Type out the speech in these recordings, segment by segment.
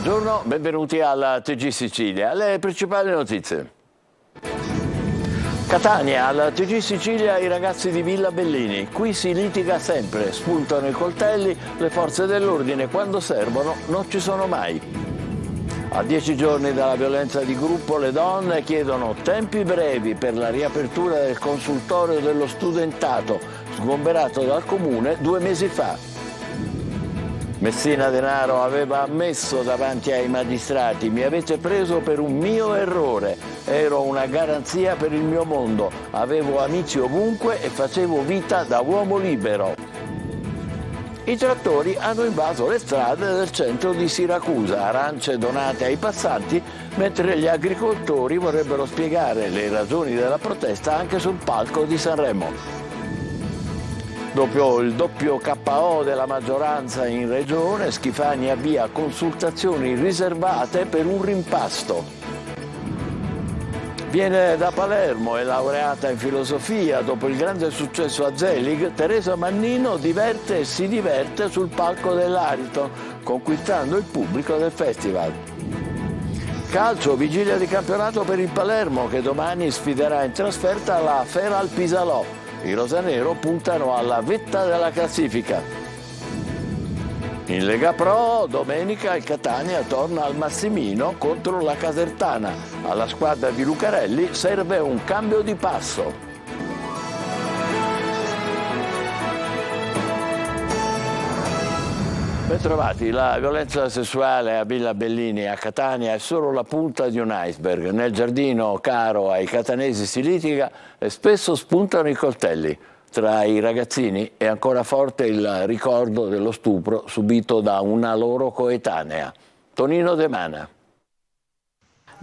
Buongiorno, benvenuti alla TG Sicilia. Le principali notizie. Catania, alla TG Sicilia i ragazzi di Villa Bellini. Qui si litiga sempre, spuntano i coltelli, le forze dell'ordine quando servono non ci sono mai. A 10 giorni dalla violenza di gruppo le donne chiedono tempi brevi per la riapertura del consultorio dello studentato, sgomberato dal comune 2 mesi fa. Messina Denaro aveva ammesso davanti ai magistrati: mi avete preso per un mio errore, ero una garanzia per il mio mondo, avevo amici ovunque e facevo vita da uomo libero. I trattori hanno invaso le strade del centro di Siracusa, arance donate ai passanti, mentre gli agricoltori vorrebbero spiegare le ragioni della protesta anche sul palco di Sanremo. Dopo il doppio KO della maggioranza in regione, Schifani avvia consultazioni riservate per un rimpasto. Viene da Palermo, è laureata in filosofia. Dopo il grande successo a Zelig, Teresa Mannino diverte e si diverte sul palco dell'Ariton, conquistando il pubblico del festival. Calcio, vigilia di campionato per il Palermo, che domani sfiderà in trasferta la Feral Pisalò. I rosanero puntano alla vetta della classifica. In Lega Pro, domenica il Catania torna al Massimino contro la Casertana. Alla squadra di Lucarelli serve un cambio di passo. Bentrovati. La violenza sessuale a Villa Bellini a Catania è solo la punta di un iceberg. Nel giardino caro ai catanesi si litiga e spesso spuntano i coltelli. Tra i ragazzini è ancora forte il ricordo dello stupro subito da una loro coetanea. Tonino De Mana.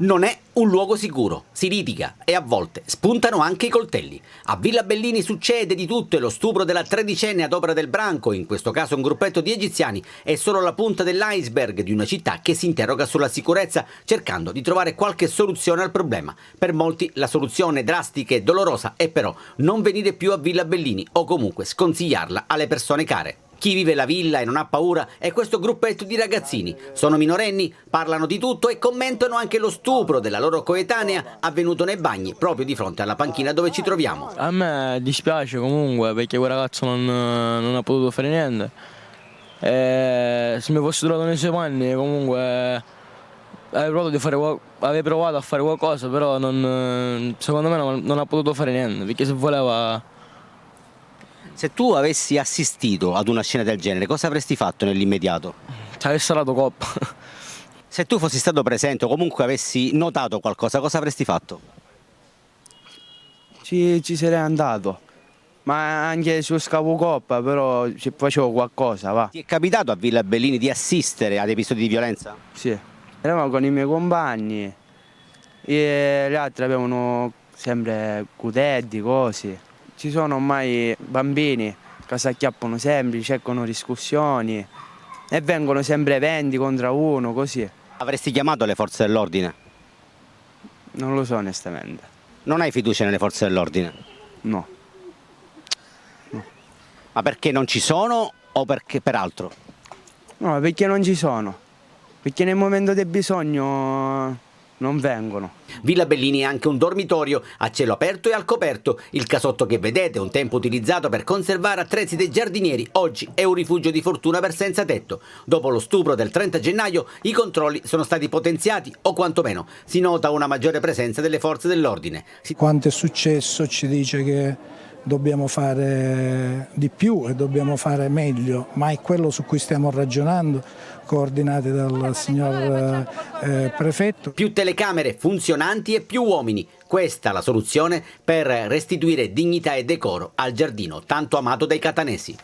Non è un luogo sicuro, si litiga e a volte spuntano anche i coltelli. A Villa Bellini succede di tutto e lo stupro della tredicenne ad opera del branco, in questo caso un gruppetto di egiziani, è solo la punta dell'iceberg di una città che si interroga sulla sicurezza cercando di trovare qualche soluzione al problema. Per molti la soluzione drastica e dolorosa è però non venire più a Villa Bellini o comunque sconsigliarla alle persone care. Chi vive la villa e non ha paura è questo gruppetto di ragazzini. Sono minorenni, parlano di tutto e commentano anche lo stupro della loro coetanea avvenuto nei bagni proprio di fronte alla panchina dove ci troviamo. A me dispiace comunque perché quel ragazzo non ha potuto fare niente. Se mi fossi trovato nei suoi panni comunque avrei provato a fare qualcosa, però secondo me non ha potuto fare niente perché se voleva... Se tu avessi assistito ad una scena del genere, cosa avresti fatto nell'immediato? Ci avessi dato coppa. Se tu fossi stato presente o comunque avessi notato qualcosa, cosa avresti fatto? Ci sarei andato, ma anche su Scapocoppa, però ci facevo qualcosa, va. Ti è capitato a Villa Bellini di assistere ad episodi di violenza? Sì, eravamo con i miei compagni e gli altri avevano sempre cutetti, cose. Ci sono ormai bambini che si acchiappano sempre, cercano discussioni e vengono sempre eventi contro uno, così. Avresti chiamato le forze dell'ordine? Non lo so onestamente. Non hai fiducia nelle forze dell'ordine? No. Ma perché non ci sono o perché per altro? No, perché non ci sono. Perché nel momento del bisogno non vengono. Villa Bellini è anche un dormitorio a cielo aperto e al coperto. Il casotto che vedete, un tempo utilizzato per conservare attrezzi dei giardinieri, oggi è un rifugio di fortuna per senza tetto. Dopo lo stupro del 30 gennaio i controlli sono stati potenziati o quantomeno si nota una maggiore presenza delle forze dell'ordine. Quanto è successo ci dice che dobbiamo fare di più e dobbiamo fare meglio, ma è quello su cui stiamo ragionando, coordinati dal signor prefetto. Più telecamere funzionanti e più uomini. Questa la soluzione per restituire dignità e decoro al giardino tanto amato dai catanesi.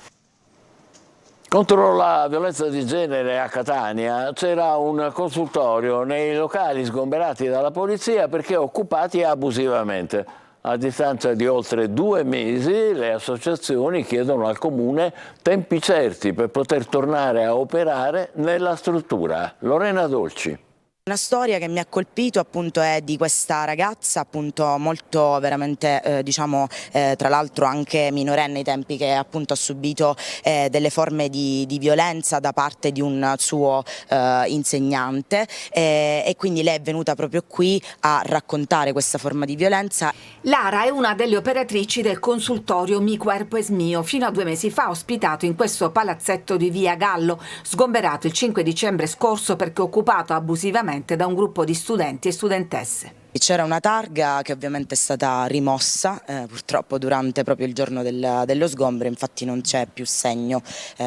Contro la violenza di genere a Catania c'era un consultorio nei locali sgomberati dalla polizia perché occupati abusivamente. A distanza di oltre 2 mesi le associazioni chiedono al Comune tempi certi per poter tornare a operare nella struttura. Lorena Dolci. Una storia che mi ha colpito appunto è di questa ragazza appunto molto veramente tra l'altro anche minorenne ai tempi, che appunto ha subito delle forme di violenza da parte di un suo insegnante e quindi lei è venuta proprio qui a raccontare questa forma di violenza. Lara è una delle operatrici del consultorio Mi Cuerpo es Mio, fino a 2 mesi fa ospitato in questo palazzetto di Via Gallo, sgomberato il 5 dicembre scorso perché occupato abusivamente da un gruppo di studenti e studentesse. C'era una targa che ovviamente è stata rimossa purtroppo durante proprio il giorno dello sgombero, infatti non c'è più segno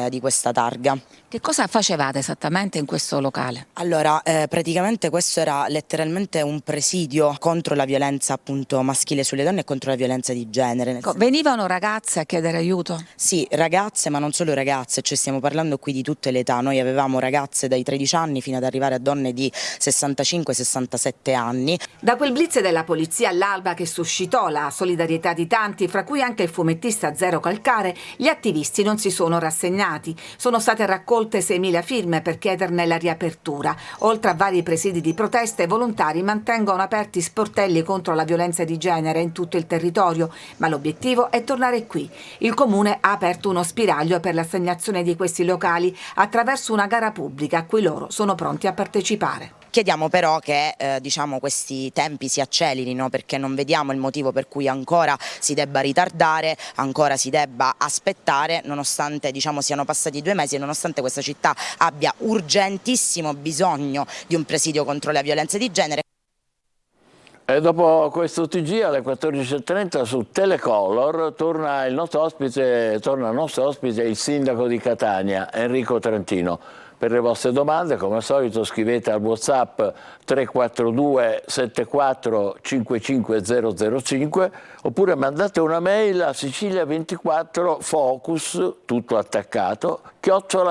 di questa targa. Che cosa facevate esattamente in questo locale? Allora, praticamente questo era letteralmente un presidio contro la violenza appunto maschile sulle donne e contro la violenza di genere. Venivano ragazze a chiedere aiuto? Sì, ragazze, ma non solo ragazze, cioè stiamo parlando qui di tutte le età. Noi avevamo ragazze dai 13 anni fino ad arrivare a donne di 65-67 anni. Da quel blitz della polizia all'alba che suscitò la solidarietà di tanti, fra cui anche il fumettista Zero Calcare, gli attivisti non si sono rassegnati. Sono state raccolte 6.000 firme per chiederne la riapertura. Oltre a vari presidi di protesta, i volontari mantengono aperti sportelli contro la violenza di genere in tutto il territorio, ma l'obiettivo è tornare qui. Il Comune ha aperto uno spiraglio per l'assegnazione di questi locali attraverso una gara pubblica a cui loro sono pronti a partecipare. Chiediamo però che questi tempi si accelerino, perché non vediamo il motivo per cui ancora si debba ritardare, ancora si debba aspettare, nonostante siano passati 2 mesi e nonostante questa città abbia urgentissimo bisogno di un presidio contro la violenza di genere. E dopo questo TG alle 14.30 su Telecolor torna il nostro ospite il sindaco di Catania, Enrico Trentino. Per le vostre domande, come al solito, scrivete al WhatsApp 342 74 55005 oppure mandate una mail a sicilia24focus, tutto attaccato,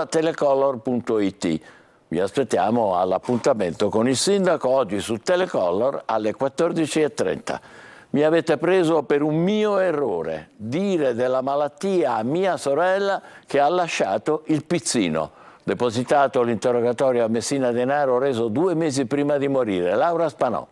@telecolor.it. Vi aspettiamo all'appuntamento con il sindaco oggi su Telecolor alle 14.30. Mi avete preso per un mio errore, dire della malattia a mia sorella che ha lasciato il pizzino. Depositato l'interrogatorio a Messina Denaro, reso 2 mesi prima di morire. Laura Spanò.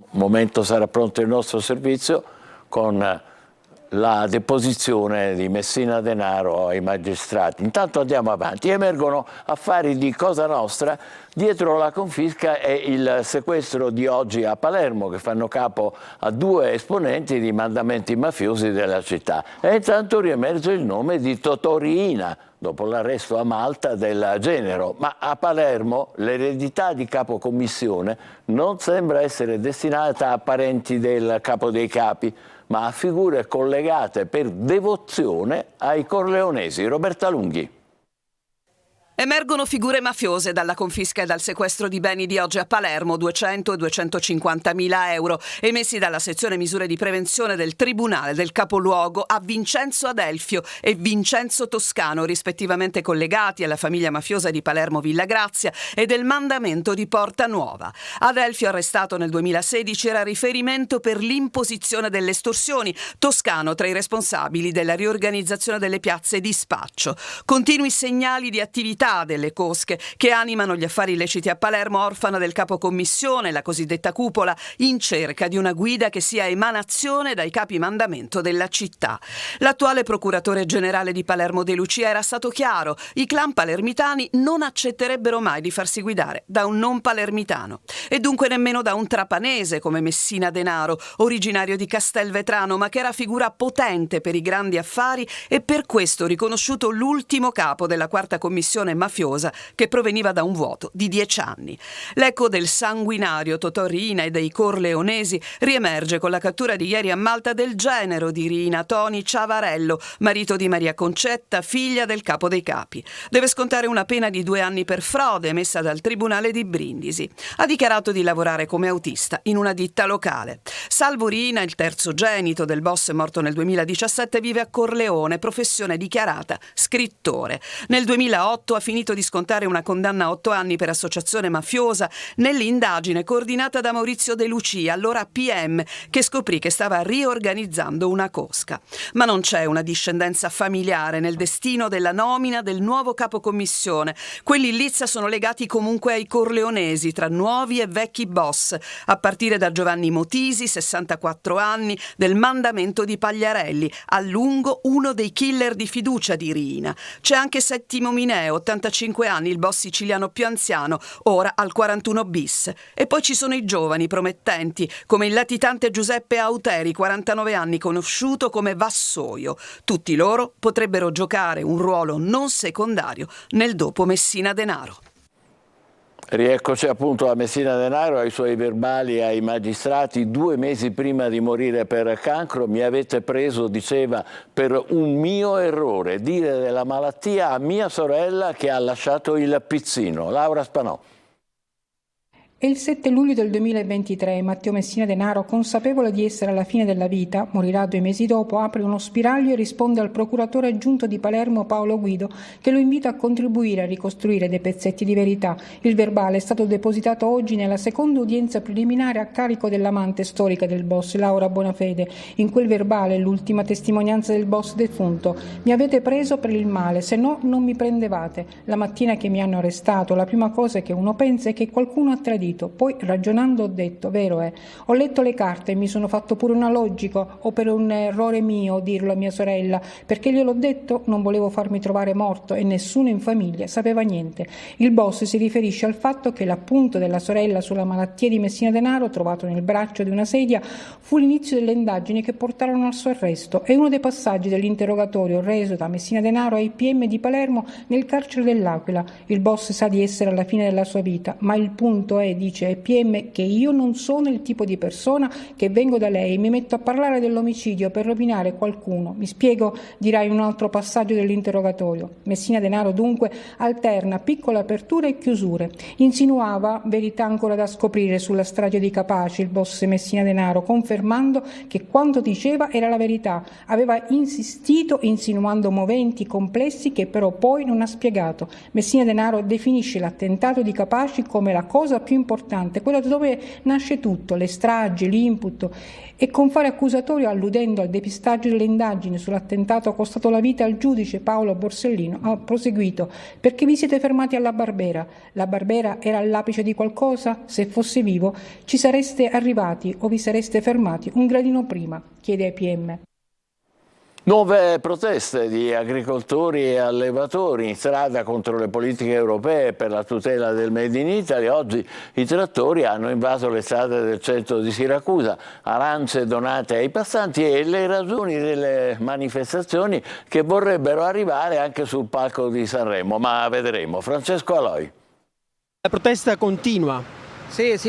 Un momento sarà pronto il nostro servizio con la deposizione di Messina Denaro ai magistrati. Intanto andiamo avanti. Emergono affari di Cosa Nostra dietro la confisca e il sequestro di oggi a Palermo, che fanno capo a 2 esponenti di mandamenti mafiosi della città. E intanto riemerge il nome di Totò Riina, dopo l'arresto a Malta del genero. Ma a Palermo l'eredità di capo commissione non sembra essere destinata a parenti del capo dei capi, ma a figure collegate per devozione ai corleonesi. Roberta Lunghi. Emergono figure mafiose dalla confisca e dal sequestro di beni di oggi a Palermo, 200 e 250.000 euro, emessi dalla sezione misure di prevenzione del Tribunale del Capoluogo a Vincenzo Adelfio e Vincenzo Toscano, rispettivamente collegati alla famiglia mafiosa di Palermo Villa Grazia e del mandamento di Porta Nuova. Adelfio, arrestato nel 2016, era riferimento per l'imposizione delle estorsioni, Toscano tra i responsabili della riorganizzazione delle piazze di spaccio. Continui segnali di attività delle cosche che animano gli affari illeciti a Palermo, orfana del capo commissione, la cosiddetta cupola, in cerca di una guida che sia emanazione dai capi mandamento della città. L'attuale procuratore generale di Palermo De Lucia era stato chiaro: i clan palermitani non accetterebbero mai di farsi guidare da un non palermitano e dunque nemmeno da un trapanese come Messina Denaro, originario di Castelvetrano, ma che era figura potente per i grandi affari e per questo riconosciuto l'ultimo capo della quarta commissione mafiosa, che proveniva da un vuoto di 10 anni. L'eco del sanguinario Totò Riina e dei corleonesi riemerge con la cattura di ieri a Malta del genero di Riina, Toni Ciavarello, marito di Maria Concetta, figlia del capo dei capi. Deve scontare una pena di 2 anni per frode emessa dal Tribunale di Brindisi. Ha dichiarato di lavorare come autista in una ditta locale. Salvo Riina, il terzogenito del boss morto nel 2017, vive a Corleone, professione dichiarata scrittore. Nel 2008 ha finito di scontare una condanna a 8 anni per associazione mafiosa nell'indagine coordinata da Maurizio De Lucia, allora PM, che scoprì che stava riorganizzando una cosca. Ma non c'è una discendenza familiare nel destino della nomina del nuovo capocommissione. Quelli in lizza sono legati comunque ai corleonesi, tra nuovi e vecchi boss, a partire da Giovanni Motisi, 64 anni, del mandamento di Pagliarelli, a lungo uno dei killer di fiducia di Riina. C'è anche Settimo Mineo, 85 anni, il boss siciliano più anziano, ora al 41 bis. E poi ci sono i giovani promettenti, come il latitante Giuseppe Auteri, 49 anni, conosciuto come Vassoio. Tutti loro potrebbero giocare un ruolo non secondario nel dopo Messina Denaro. Rieccoci appunto a Messina Denaro, ai suoi verbali ai magistrati. 2 mesi prima di morire per cancro mi avete preso, diceva, per un mio errore, dire della malattia a mia sorella che ha lasciato il pizzino. Laura Spanò. È il 7 luglio del 2023. Matteo Messina Denaro, consapevole di essere alla fine della vita, morirà 2 mesi dopo, apre uno spiraglio e risponde al procuratore aggiunto di Palermo Paolo Guido, che lo invita a contribuire a ricostruire dei pezzetti di verità. Il verbale è stato depositato oggi nella seconda udienza preliminare a carico dell'amante storica del boss, Laura Bonafede. In quel verbale, l'ultima testimonianza del boss defunto: mi avete preso per il male, se no non mi prendevate. La mattina che mi hanno arrestato, la prima cosa che uno pensa è che qualcuno ha tradito. Poi, ragionando, ho detto: vero è, ho letto le carte e mi sono fatto pure una logica, o per un errore mio dirlo a mia sorella, perché gliel'ho detto, non volevo farmi trovare morto e nessuno in famiglia sapeva niente. Il boss si riferisce al fatto che l'appunto della sorella sulla malattia di Messina Denaro, trovato nel braccio di una sedia, fu l'inizio delle indagini che portarono al suo arresto. È uno dei passaggi dell'interrogatorio reso da Messina Denaro ai PM di Palermo nel carcere dell'Aquila. Il boss sa di essere alla fine della sua vita, ma il punto è, dice ai PM, che io non sono il tipo di persona che vengo da lei, mi metto a parlare dell'omicidio per rovinare qualcuno. Mi spiego, dirà in un altro passaggio dell'interrogatorio. Messina Denaro dunque alterna piccole aperture e chiusure. Insinuava verità ancora da scoprire sulla strage di Capaci, il boss Messina Denaro, confermando che quanto diceva era la verità. Aveva insistito insinuando moventi complessi che però poi non ha spiegato. Messina Denaro definisce l'attentato di Capaci come la cosa più importante, quella dove nasce tutto, le stragi, l'input, e con fare accusatorio, alludendo al depistaggio delle indagini sull'attentato costato la vita al giudice Paolo Borsellino, ha proseguito: perché vi siete fermati alla Barbera? La Barbera era all'apice di qualcosa? Se fosse vivo ci sareste arrivati o vi sareste fermati un gradino prima? Chiede ai PM. Nuove proteste di agricoltori e allevatori in strada contro le politiche europee per la tutela del Made in Italy. Oggi i trattori hanno invaso le strade del centro di Siracusa, arance donate ai passanti e le ragioni delle manifestazioni che vorrebbero arrivare anche sul palco di Sanremo, ma vedremo. Francesco Aloi. La protesta continua. Sì,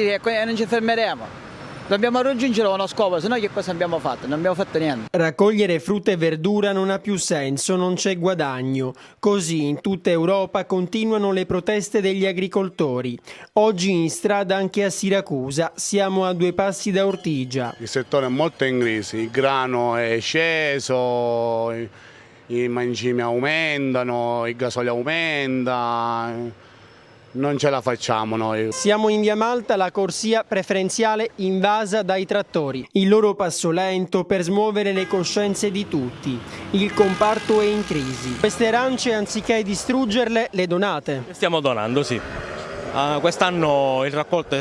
non ci fermeremo. Dobbiamo raggiungere uno scopo, se no che cosa abbiamo fatto? Non abbiamo fatto niente. Raccogliere frutta e verdura non ha più senso, non c'è guadagno. Così in tutta Europa continuano le proteste degli agricoltori. Oggi in strada anche a Siracusa, siamo a 2 passi da Ortigia. Il settore è molto in crisi, il grano è sceso, i mangimi aumentano, il gasolio aumenta. Non ce la facciamo noi. Siamo in via Malta, la corsia preferenziale invasa dai trattori. Il loro passo lento per smuovere le coscienze di tutti. Il comparto è in crisi. Queste arance, anziché distruggerle, le donate. Le stiamo donando, sì. Quest'anno il raccolto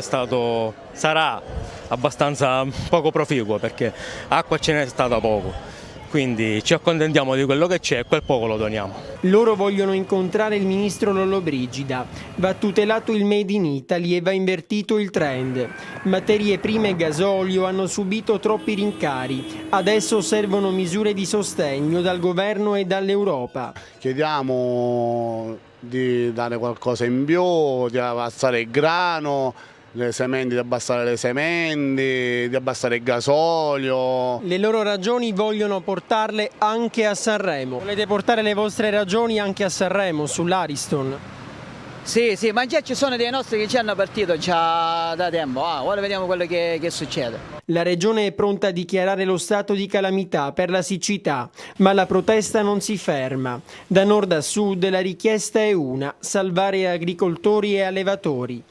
sarà abbastanza poco proficuo perché acqua ce n'è stata poco. Quindi ci accontentiamo di quello che c'è e quel poco lo doniamo. Loro vogliono incontrare il ministro Lollobrigida. Va tutelato il Made in Italy e va invertito il trend. Materie prime e gasolio hanno subito troppi rincari. Adesso servono misure di sostegno dal governo e dall'Europa. Chiediamo di dare qualcosa in più, di abbassare il grano, le sementi, di abbassare le sementi, di abbassare il gasolio. Le loro ragioni vogliono portarle anche a Sanremo. Volete portare le vostre ragioni anche a Sanremo, sull'Ariston? Sì, ma già ci sono dei nostri che ci hanno partito già da tempo. Ora vediamo quello che succede. La regione è pronta a dichiarare lo stato di calamità per la siccità, ma la protesta non si ferma. Da nord a sud la richiesta è una: salvare agricoltori e allevatori.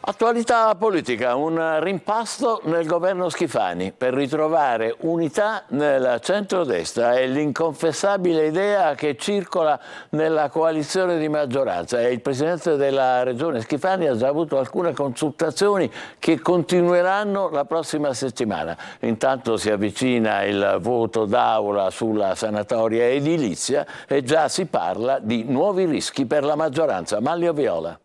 Attualità politica, un rimpasto nel governo Schifani per ritrovare unità nel centrodestra. È l'inconfessabile idea che circola nella coalizione di maggioranza e il presidente della regione Schifani ha già avuto alcune consultazioni che continueranno la prossima settimana. Intanto si avvicina il voto d'aula sulla sanatoria edilizia e già si parla di nuovi rischi per la maggioranza. Manlio Viola.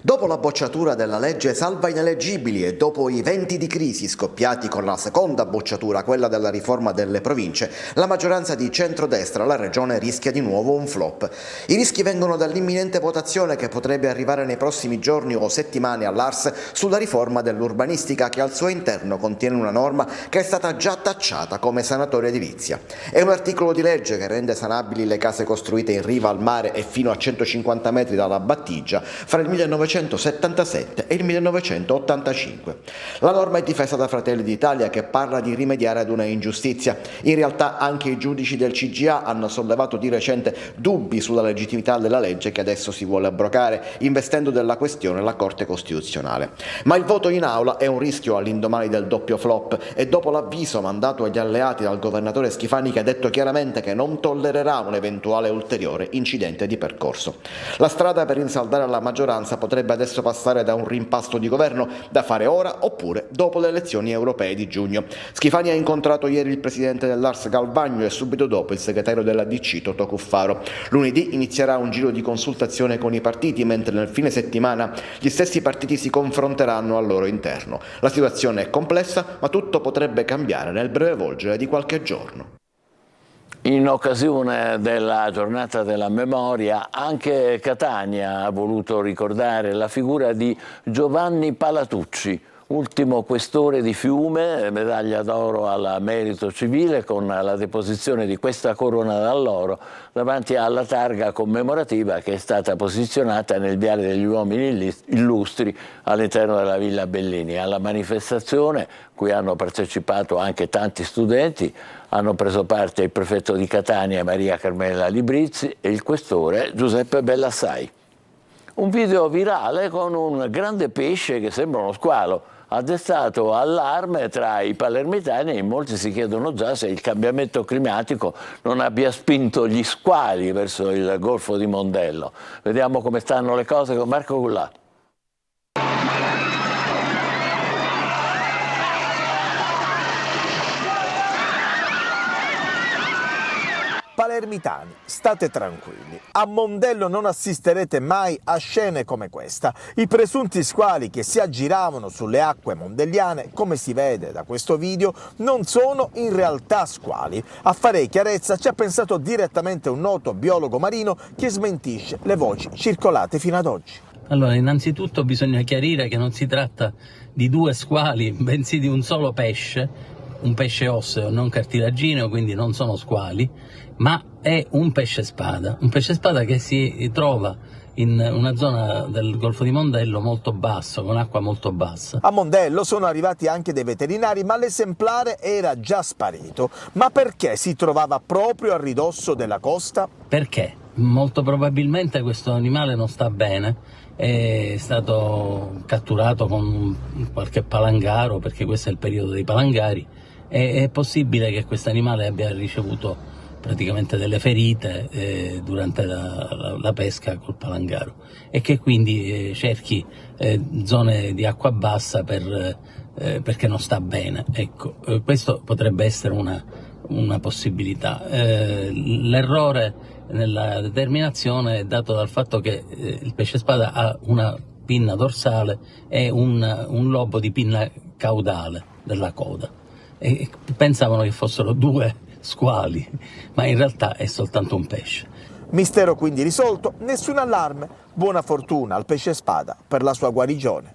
Dopo la bocciatura della legge salva ineleggibili e dopo i venti di crisi scoppiati con la seconda bocciatura, quella della riforma delle province, la maggioranza di centrodestra alla regione rischia di nuovo un flop. I rischi vengono dall'imminente votazione che potrebbe arrivare nei prossimi giorni o settimane all'Ars sulla riforma dell'urbanistica che al suo interno contiene una norma che è stata già tacciata come sanatoria edilizia. È un articolo di legge che rende sanabili le case costruite in riva al mare e fino a 150 metri dalla battigia fra il 1977 e il 1985. La norma è difesa da Fratelli d'Italia che parla di rimediare ad una ingiustizia. In realtà anche i giudici del CGA hanno sollevato di recente dubbi sulla legittimità della legge che adesso si vuole abrogare, investendo della questione la Corte Costituzionale. Ma il voto in aula è un rischio all'indomani del doppio flop e dopo l'avviso mandato agli alleati dal governatore Schifani che ha detto chiaramente che non tollererà un eventuale ulteriore incidente di percorso. La strada per rinsaldare la maggioranza potrebbe adesso passare da un rimpasto di governo da fare ora oppure dopo le elezioni europee di giugno. Schifani ha incontrato ieri il presidente dell'Ars Galvagno e subito dopo il segretario della DC Totò Cuffaro. Lunedì inizierà un giro di consultazione con i partiti, mentre nel fine settimana gli stessi partiti si confronteranno al loro interno. La situazione è complessa, ma tutto potrebbe cambiare nel breve volgere di qualche giorno. In occasione della giornata della memoria, anche Catania ha voluto ricordare la figura di Giovanni Palatucci, ultimo questore di Fiume, medaglia d'oro al merito civile con la deposizione di questa corona d'alloro davanti alla targa commemorativa che è stata posizionata nel viale degli uomini illustri all'interno della Villa Bellini. Alla manifestazione, cui hanno partecipato anche tanti studenti, hanno preso parte il prefetto di Catania Maria Carmela Librizzi e il questore Giuseppe Bellassai. Un video virale con un grande pesce che sembra uno squalo ha destato allarme tra i palermitani e molti si chiedono già se il cambiamento climatico non abbia spinto gli squali verso il Golfo di Mondello. Vediamo come stanno le cose con Marco Gullà. Palermitani, state tranquilli, a Mondello non assisterete mai a scene come questa. I presunti squali che si aggiravano sulle acque mondelliane, come si vede da questo video, non sono in realtà squali. A fare chiarezza ci ha pensato direttamente un noto biologo marino che smentisce le voci circolate fino ad oggi. Allora, innanzitutto bisogna chiarire che non si tratta di due squali, bensì di un solo pesce, un pesce osseo, non cartilagineo, quindi non sono squali, ma è un pesce spada che si trova in una zona del Golfo di Mondello molto basso, con acqua molto bassa. A Mondello sono arrivati anche dei veterinari, ma l'esemplare era già sparito. Ma perché si trovava proprio a ridosso della costa? Perché? Molto probabilmente questo animale non sta bene, è stato catturato con qualche palangaro, perché questo è il periodo dei palangari, è possibile che questo animale abbia ricevuto praticamente delle ferite durante la pesca col palangaro e che quindi cerchi zone di acqua bassa perché non sta bene. Ecco, questo potrebbe essere una possibilità. L'errore nella determinazione è dato dal fatto che il pesce spada ha una pinna dorsale e un lobo di pinna caudale della coda e pensavano che fossero due squali, ma in realtà è soltanto un pesce. Mistero quindi risolto, nessun allarme, buona fortuna al pesce spada per la sua guarigione.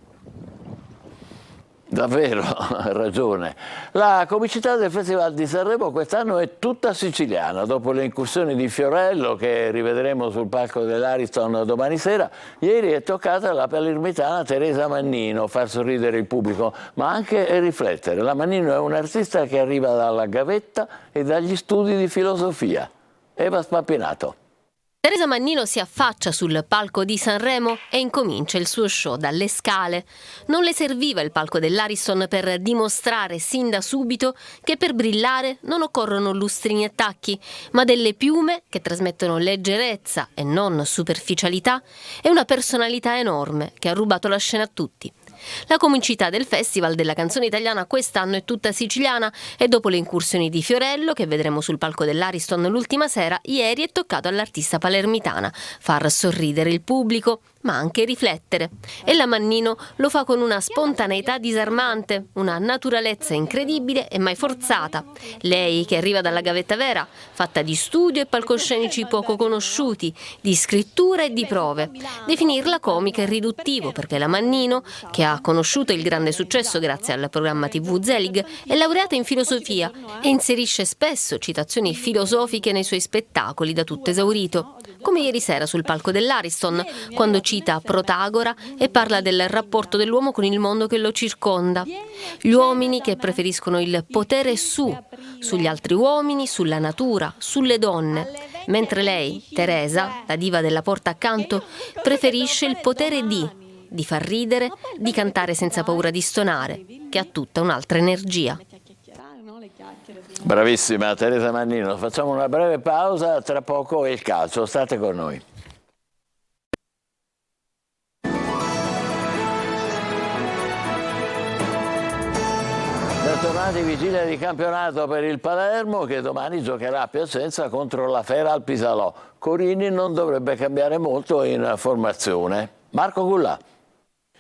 Davvero, ha ragione. La comicità del Festival di Sanremo quest'anno è tutta siciliana. Dopo le incursioni di Fiorello, che rivedremo sul palco dell'Ariston domani sera, ieri è toccata alla palermitana Teresa Mannino far sorridere il pubblico, ma anche riflettere. La Mannino è un'artista che arriva dalla gavetta e dagli studi di filosofia. Eva Spampinato. Teresa Mannino si affaccia sul palco di Sanremo e incomincia il suo show dalle scale. Non le serviva il palco dell'Ariston per dimostrare sin da subito che per brillare non occorrono lustrini e tacchi, ma delle piume che trasmettono leggerezza e non superficialità e una personalità enorme che ha rubato la scena a tutti. La comicità del Festival della canzone italiana quest'anno è tutta siciliana e dopo le incursioni di Fiorello, che vedremo sul palco dell'Ariston l'ultima sera, ieri è toccato all'artista palermitana far sorridere il pubblico, ma anche riflettere. E la Mannino lo fa con una spontaneità disarmante, una naturalezza incredibile e mai forzata. Lei, che arriva dalla gavetta vera, fatta di studio e palcoscenici poco conosciuti, di scrittura e di prove. Definirla comica è riduttivo, perché la Mannino, che ha conosciuto il grande successo grazie al programma TV Zelig, è laureata in filosofia e inserisce spesso citazioni filosofiche nei suoi spettacoli da tutto esaurito, come ieri sera sul palco dell'Ariston, quando cita Protagora e parla del rapporto dell'uomo con il mondo che lo circonda. Gli uomini che preferiscono il potere sugli altri uomini, sulla natura, sulle donne, mentre lei, Teresa, la diva della porta accanto, preferisce il potere di far ridere, di cantare senza paura di stonare, che ha tutta un'altra energia. Bravissima Teresa Mannino, facciamo una breve pausa, tra poco è il calcio, state con noi. Bentornati, vigilia di campionato per il Palermo che domani giocherà a Piacenza contro la Feral Pisalò. Corini non dovrebbe cambiare molto in formazione. Marco Gullà.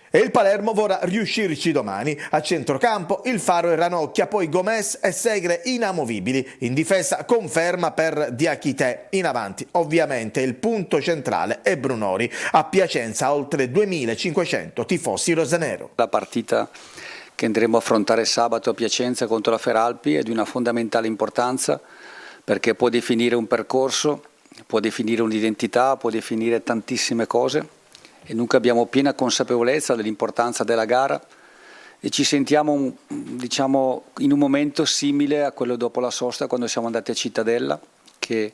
E il Palermo vorrà riuscirci domani. A centrocampo il Faro e Ranocchia, poi Gomez e Segre inamovibili. In difesa conferma per Diachité. In avanti ovviamente il punto centrale è Brunori. A Piacenza oltre 2500 tifosi rosanero. La partita che andremo a affrontare sabato a Piacenza contro la Feralpi è di una fondamentale importanza, perché può definire un percorso, può definire un'identità, può definire tantissime cose. E noi abbiamo piena consapevolezza dell'importanza della gara e ci sentiamo in un momento simile a quello dopo la sosta, quando siamo andati a Cittadella, che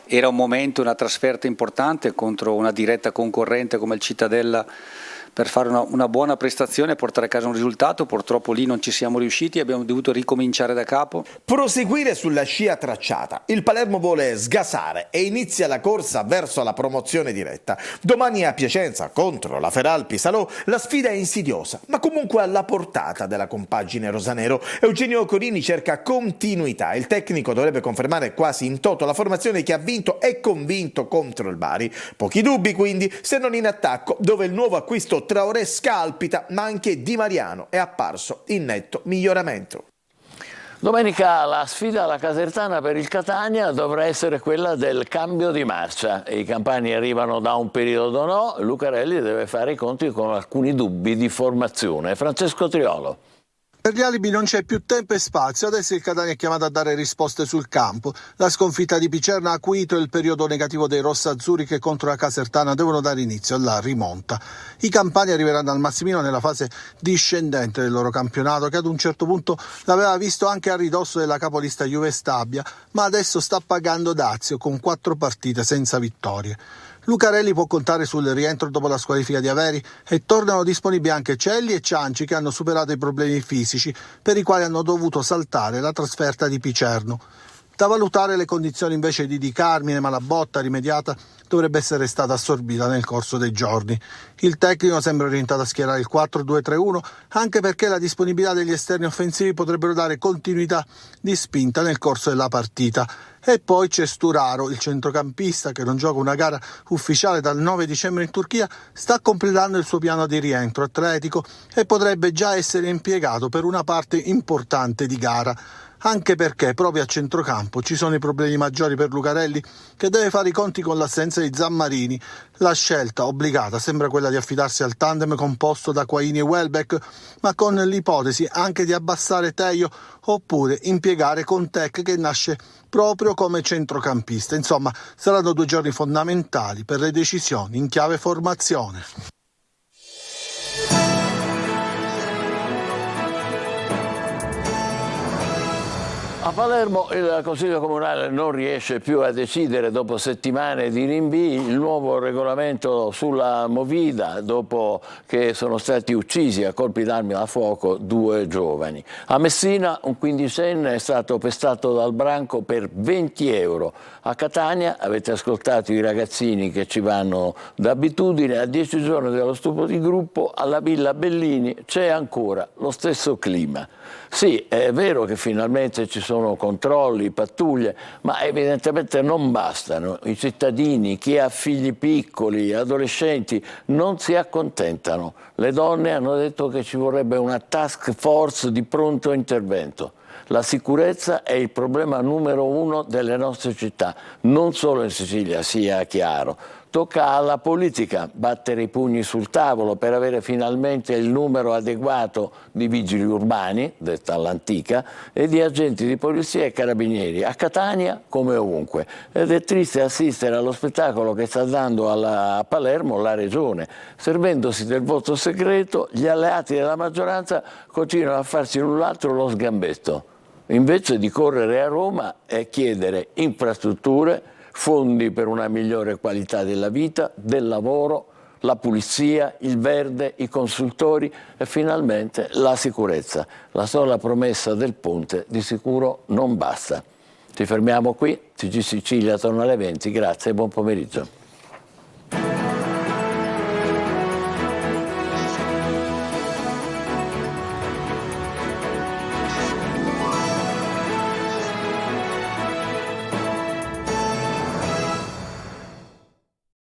era un momento, una trasferta importante contro una diretta concorrente come il Cittadella, per fare una buona prestazione e portare a casa un risultato. Purtroppo lì non ci siamo riusciti, abbiamo dovuto ricominciare da capo. Proseguire sulla scia tracciata. Il Palermo vuole sgasare e inizia la corsa verso la promozione diretta. Domani a Piacenza contro la Feralpi Salò la sfida è insidiosa, ma comunque alla portata della compagine rosanero. Eugenio Corini cerca continuità. Il tecnico dovrebbe confermare quasi in toto la formazione che ha vinto e convinto contro il Bari. Pochi dubbi quindi, se non in attacco, dove il nuovo acquisto Traoré scalpita, ma anche Di Mariano è apparso in netto miglioramento. Domenica la sfida alla Casertana per il Catania dovrà essere quella del cambio di marcia. I campani arrivano da un periodo no, Lucarelli deve fare i conti con alcuni dubbi di formazione. Francesco Triolo. Per gli alibi non c'è più tempo e spazio, adesso il Catania è chiamato a dare risposte sul campo. La sconfitta di Picerno ha acuito il periodo negativo dei rossazzurri che contro la Casertana devono dare inizio alla rimonta. I campani arriveranno al Massimino nella fase discendente del loro campionato, che ad un certo punto l'aveva visto anche a ridosso della capolista Juve Stabia, ma adesso sta pagando dazio con 4 partite senza vittorie. Lucarelli può contare sul rientro dopo la squalifica di Averi e tornano disponibili anche Celli e Cianci, che hanno superato i problemi fisici per i quali hanno dovuto saltare la trasferta di Picerno. Da valutare le condizioni invece di Di Carmine, ma la botta rimediata dovrebbe essere stata assorbita nel corso dei giorni. Il tecnico sembra orientato a schierare il 4-2-3-1, anche perché la disponibilità degli esterni offensivi potrebbero dare continuità di spinta nel corso della partita. E poi c'è Sturaro, il centrocampista che non gioca una gara ufficiale dal 9 dicembre in Turchia, sta completando il suo piano di rientro atletico e potrebbe già essere impiegato per una parte importante di gara. anche perché proprio a centrocampo ci sono i problemi maggiori per Lucarelli, che deve fare i conti con l'assenza di Zammarini. La scelta obbligata sembra quella di affidarsi al tandem composto da Quaini e Welbeck, ma con l'ipotesi anche di abbassare Tejo oppure impiegare Contec, che nasce proprio come centrocampista. Insomma, saranno 2 giorni fondamentali per le decisioni in chiave formazione. A Palermo il Consiglio Comunale non riesce più a decidere, dopo settimane di rinvii, il nuovo regolamento sulla movida, dopo che sono stati uccisi a colpi d'arma da fuoco 2 giovani. A Messina un 15enne è stato pestato dal branco per 20 euro. A Catania, avete ascoltato i ragazzini che ci vanno d'abitudine, a 10 giorni dallo stupro di gruppo alla Villa Bellini c'è ancora lo stesso clima. Sì, è vero che finalmente ci sono controlli, pattuglie, ma evidentemente non bastano. I cittadini, chi ha figli piccoli, adolescenti, non si accontentano. Le donne hanno detto che ci vorrebbe una task force di pronto intervento. La sicurezza è il problema numero 1 delle nostre città, non solo in Sicilia, sia chiaro. Tocca alla politica battere i pugni sul tavolo per avere finalmente il numero adeguato di vigili urbani, detta all'antica, e di agenti di polizia e carabinieri, a Catania come ovunque. Ed è triste assistere allo spettacolo che sta dando a Palermo la Regione. Servendosi del voto segreto, gli alleati della maggioranza continuano a farsi l'un l'altro lo sgambetto, invece di correre a Roma e chiedere infrastrutture, fondi per una migliore qualità della vita, del lavoro, la pulizia, il verde, i consultori e finalmente la sicurezza. La sola promessa del ponte di sicuro non basta. Ci fermiamo qui, TG Sicilia torna alle 20, grazie e buon pomeriggio.